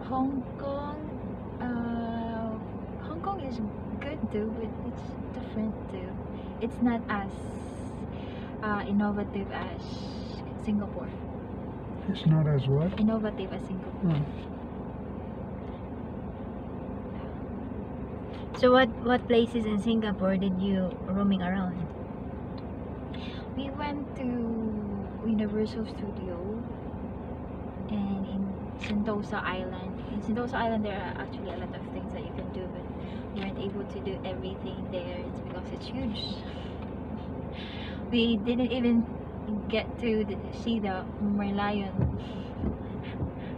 Hong Kong, Hong Kong is good too, but it's different too. It's not as innovative as Singapore. It's not as what? Innovative as Singapore. Oh. So what places in Singapore did you roaming around? We went to Universal Studio and in Sentosa Island. In Sentosa Island there are actually a lot of things that you can do, but we weren't able to do everything there. It's because it's huge. We didn't even get to see the Merlion.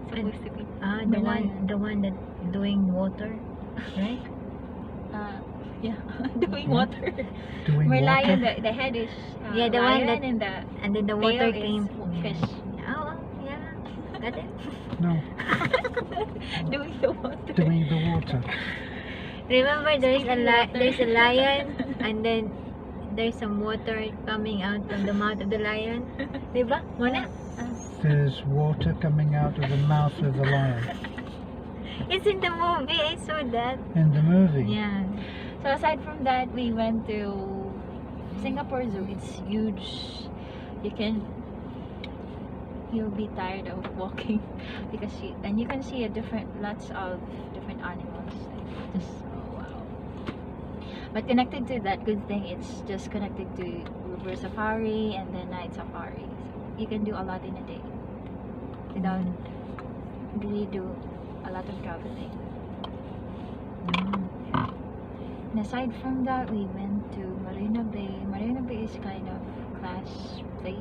Supposed to be The one that doing water, right? yeah, doing water. Doing Merlion, water? the head is Yeah, the one lion that- and then the tail water is came. fish. Oh, yeah. Got it. No, Doing the water. doing the water. Remember, there's a Water. lion, and then there's some water coming out from the mouth of the lion. Diba? Mona? There's water coming out of the mouth of the lion It's in the movie. I saw that. in the movie. Yeah. So aside from that, we went to Singapore Zoo. It's huge. You'll be tired of walking because you can see lots of different animals. Just oh wow. But connected to that good thing, it's just connected to river safari and then night safari. So you can do a lot in a day without really do a lot of traveling. And aside from that, we went to Marina Bay. Marina Bay is kind of class place.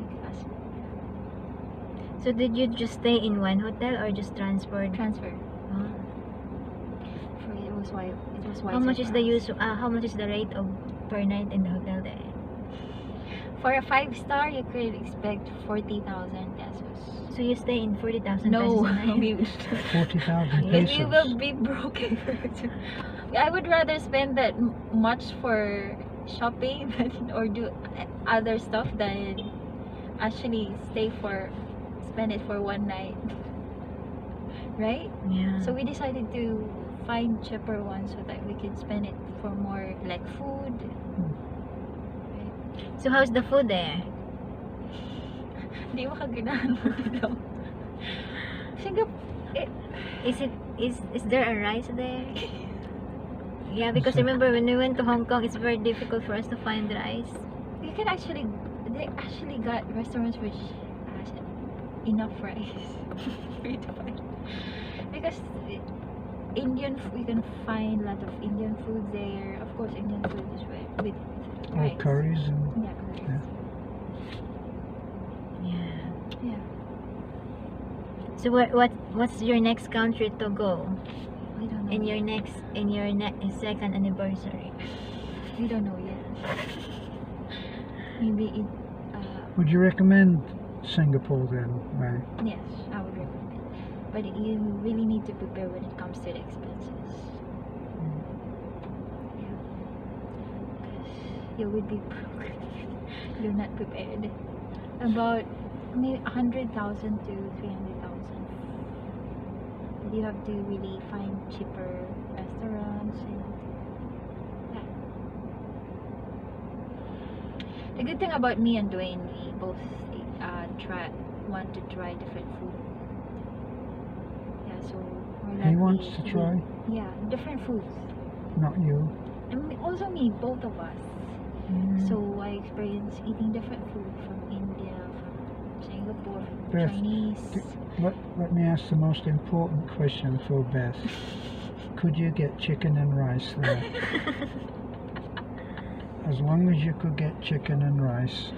So did you just stay in one hotel or just transfer? Transfer. Oh. For it was why How much is the how much is the rate of per night in the hotel there? For a 5-star, you could expect 40,000 pesos. So you stay in 40,000 No, pesos a night? we 40,000 we pesos. will be broken. I would rather spend that much for shopping or do other stuff than actually spend it for one night. Right? Yeah. So we decided to find cheaper ones so that we could spend it for more like food. So how's the food there? Di mo kaganahan mo dito. Singapore, Is there a rice there? Yeah, because remember when we went to Hong Kong, it's very difficult for us to find rice. they actually got restaurants which has enough rice for you to find. Because you can find a lot of Indian food there. Of course, Indian food is with Or rice. curries and Yeah, curries. Yeah. Yeah. So what's your next country to go We don't know. in your second anniversary? We don't know yet. Maybe would you recommend Singapore then, May? yes, I would recommend. But you really need to prepare when it comes to the expenses. Yeah. 'Cause you would be broke if you're not prepared. About maybe 100,000 to 300,000. But you have to really find cheaper restaurants and yeah. The good thing about me and Dewayne, we both want to try different food. Yeah, so we're He not wants really- to try, Yeah, different foods. not you. And also me, both of us. Mm. So I experienced eating different food from India, from Singapore, from Beth, Chinese. Let me ask the most important question for Beth. Could you get chicken and rice there? As long as you could get chicken and rice,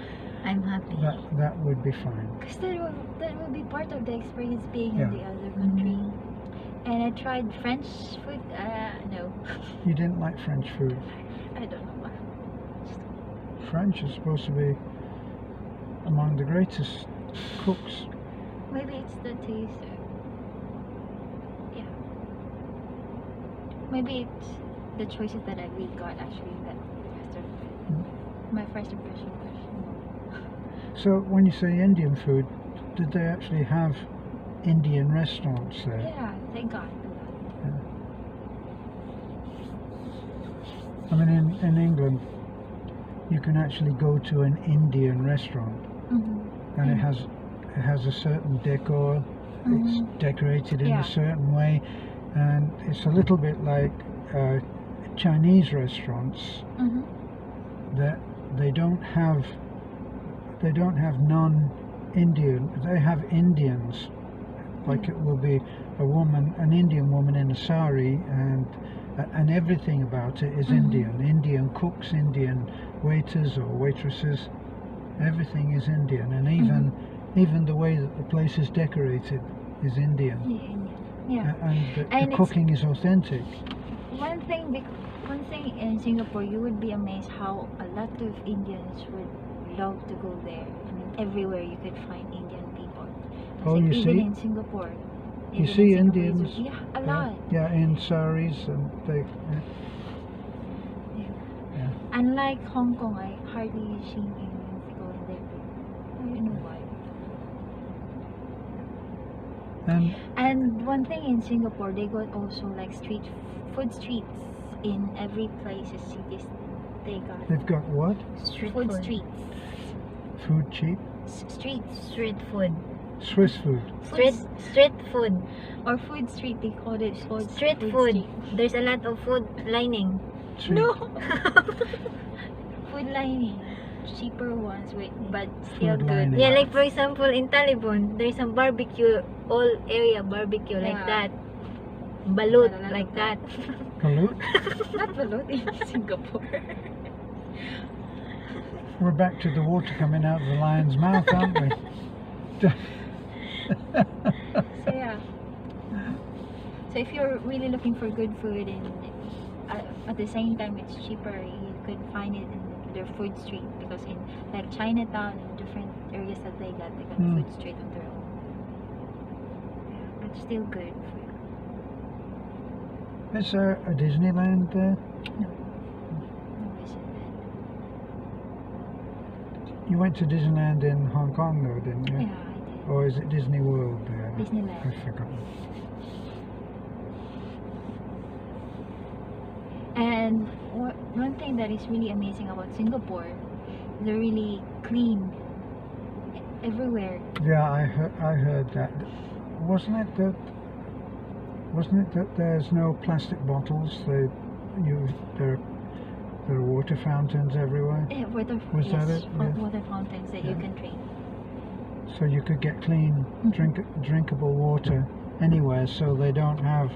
I'm happy. that would be fine. Because that will be part of the experience being Yeah. in the other country. And I tried French food. No, You didn't like French food. I don't know why. French is supposed to be among the greatest cooks. Maybe it's the taste. Yeah. Maybe it's the choices that we got actually in that restaurant. My first impression was So when you say Indian food, did they actually have Indian restaurants there. Yeah, thank God. I mean, in England, you can actually go to an Indian restaurant, and it has a certain decor. It's decorated in Yeah. a certain way, and it's a little bit like Chinese restaurants that they don't have non-Indian. They have Indians, like it will be an Indian woman in a sari, and everything about it is Indian. Indian cooks, Indian waiters or waitresses, everything is Indian, and even the way that the place is decorated is Indian. Yeah. And the cooking is authentic. One thing in Singapore, you would be amazed how a lot of Indians would love to go there. I mean, everywhere you could find Indian people. Oh, you even see? in Singapore. You Even see in Singapore, Indians? Yeah, a lot. Yeah, in saris, and they. Yeah. Unlike Hong Kong, I hardly seen Indians going there. I don't know why. And one thing in Singapore, they got also like food streets in every place, cities. They've got what? Food streets. Food cheap? Streets. Street food. Swiss food. Street food. Or food street, they call it Street food. There's a lot of food lining. Street. No! Food lining. Cheaper ones, but still Food good. lining. Yeah, like for example in Talibon, there's some barbecue, all area barbecue like Yeah. that. Balut Got a lot like of that. Balut? Not balut in Singapore. We're back to the water coming out of the lion's mouth, aren't we? So yeah. So if you're really looking for good food and at the same time it's cheaper, you could find it in their food street, because in like Chinatown and different areas that they got food street on their own. Yeah, but still good food. Is there a Disneyland there? No. No, isn't it? You went to Disneyland in Hong Kong though, didn't you? Yeah, I did. Or is it Disney World there? Disneyland. I forgot. And one thing that is really amazing about Singapore, they're really clean everywhere. Yeah, I heard that. Wasn't it that there's no plastic bottles? There are water fountains everywhere, Yeah, Was that it? Yeah. water fountains that you Yeah. can drink. so you could get clean, drinkable water anywhere. So they don't have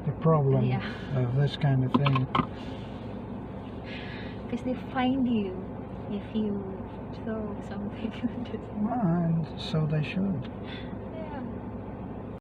the problem Yeah. of this kind of thing. Because they find you if you throw something. Well, and so they should.